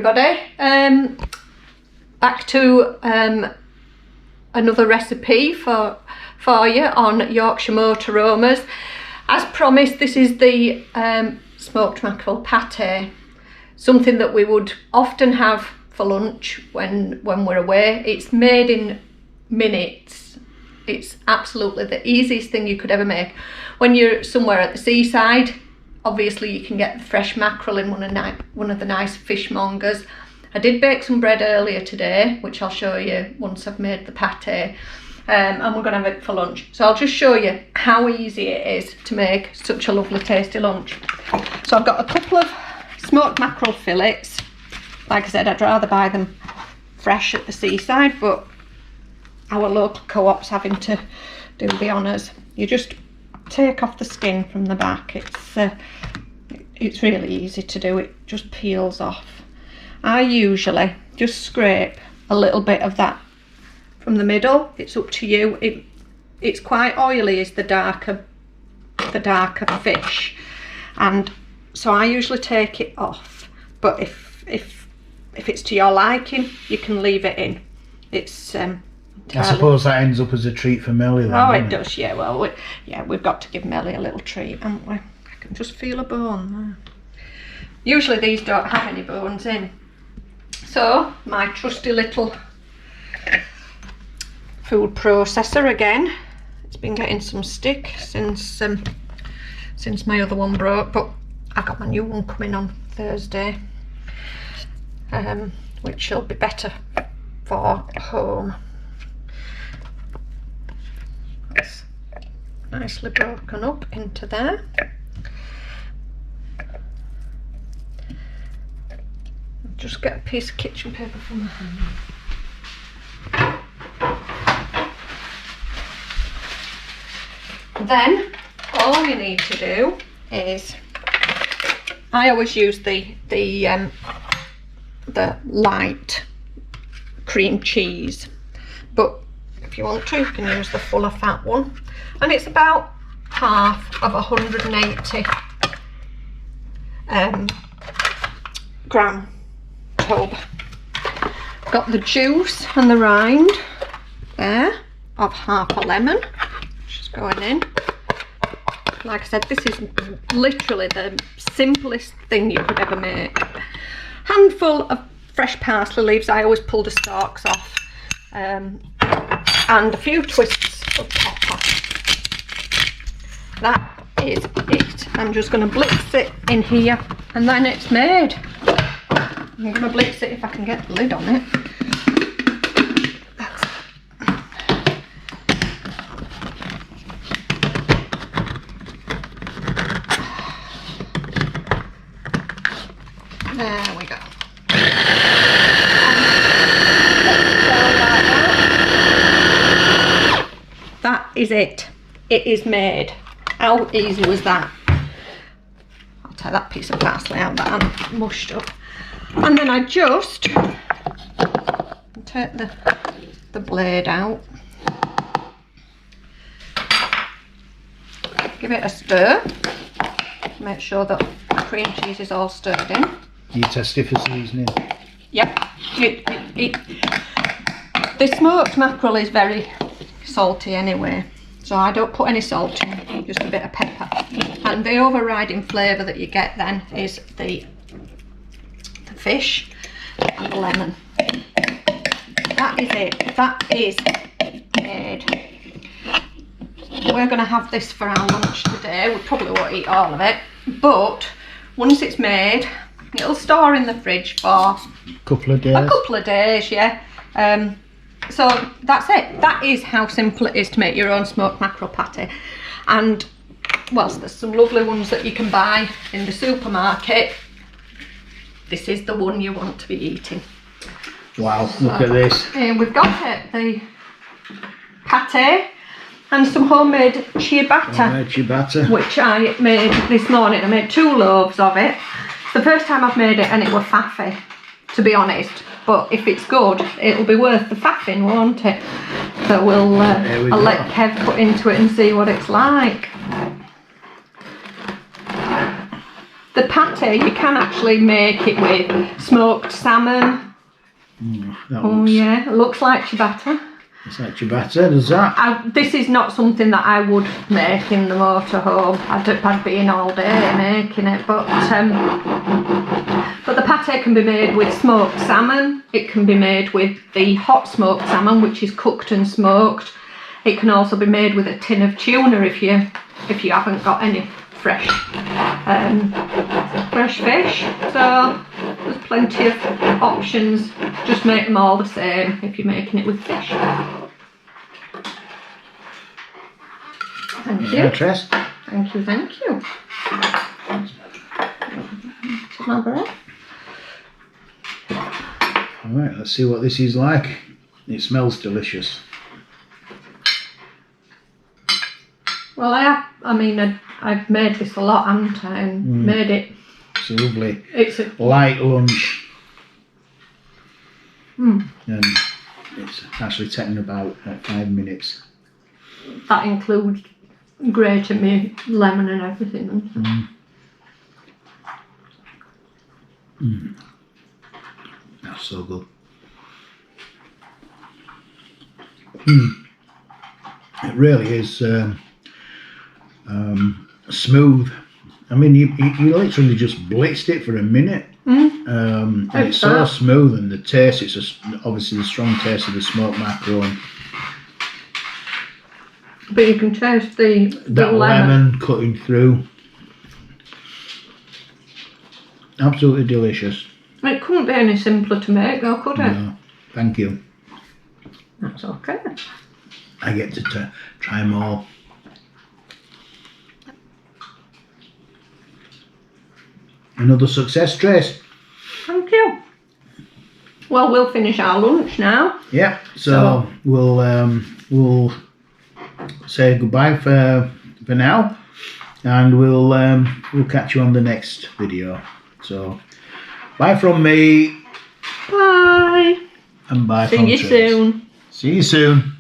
everybody. Back to another recipe for you on Yorkshire Motoroamers. As promised, this is the smoked mackerel pate, something that we would often have for lunch when we're away. It's made in minutes. It's absolutely the easiest thing you could ever make. When you're somewhere at the seaside, obviously you can get the fresh mackerel in one of the nice fishmongers. I did bake some bread earlier today, which I'll show you once I've made the pate, and we're going to have it for lunch. So I'll just show you how easy it is to make such a lovely tasty lunch. So I've got a couple of smoked mackerel fillets. Like I said, I'd rather buy them fresh at the seaside, but our local co-op's having to do the honours. You just take off the skin from the back. It's really easy to do. It just peels off. I usually just scrape a little bit of that from the middle. It's up to you. It's quite oily, is the darker fish, and so I usually take it off. But if it's to your liking, you can leave it in. It's I suppose that ends up as a treat for Meli then. Oh, it does, yeah. Well, we've got to give Meli a little treat, haven't we? I can just feel a bone there. Usually these don't have any bones in. So, my trusty little food processor again. It's been getting some stick since my other one broke, but I got my new one coming on Thursday, which will be better for home. It's nicely broken up into there. Just get a piece of kitchen paper from the hand. Then all you need to do is, I always use the light cream cheese, but if you want to, you can use the fuller fat one, and it's about half of 180 gram tub. Got the juice and the rind there of half a lemon, which is going in. Like I said, this is literally the simplest thing you could ever make. Handful of fresh parsley leaves. I always pull the stalks off. And a few twists of pepper. That is it. I'm just going to blitz it in here, and then it's made. I'm going to blitz it if I can get the lid on it. That's it. There we go. That is it. It is made. How easy was that? I'll take that piece of parsley out that I mushed up. And then I just take the blade out. Give it a stir. Make sure that the cream cheese is all stirred in. You test it for seasoning? Yep. The smoked mackerel is very salty anyway, so I don't put any salt in, just a bit of pepper. And the overriding flavour that you get then is the fish and the lemon. That is it. That is made. We're going to have this for our lunch today. We probably won't eat all of it, but once it's made, it'll store in the fridge for a couple of days, yeah. So that's it. That is how simple it is to make your own smoked mackerel pate. And whilst there's some lovely ones that you can buy in the supermarket, this is the one you want to be eating. Wow, look at this. We've got it, the pate and some homemade ciabatta, which I made this morning. I made 2 loaves of it. It's the first time I've made it, and it was faffy, to be honest. But if it's good, it'll be worth the faffing, won't it? So I'll let Kev put into it and see what it's like. The pate, you can actually make it with smoked salmon. Yeah, it looks like ciabatta. It's like ciabatta, does that? This is not something that I would make in the motorhome. I'd be in all day making it, but the pate can be made with smoked salmon. It can be made with the hot smoked salmon, which is cooked and smoked. It can also be made with a tin of tuna if you haven't got any fresh fish. So there's plenty of options. Just make them all the same if you're making it with fish. Thank you. Tress. Thank you, thank you. Alright, let's see what this is like. It smells delicious. Well, I've made this a lot, haven't I? And made it. It's lovely. It's a light lunch. And it's actually taken about 5 minutes. That includes grating me lemon and everything. That's so good. It really is smooth. I mean, you literally just blitzed it for a minute. And it's so smooth, and the taste, it's obviously the strong taste of the smoked mackerel. But you can taste the lemon cutting through. Absolutely delicious. It couldn't be any simpler to make though, could it? No, thank you. That's okay. I get to try them all. Another success, Trace. Thank you. Well, we'll finish our lunch now. Yeah, so we'll say goodbye for now, and we'll catch you on the next video. So bye from me. Bye. And bye See from you Trace. soon. See you soon.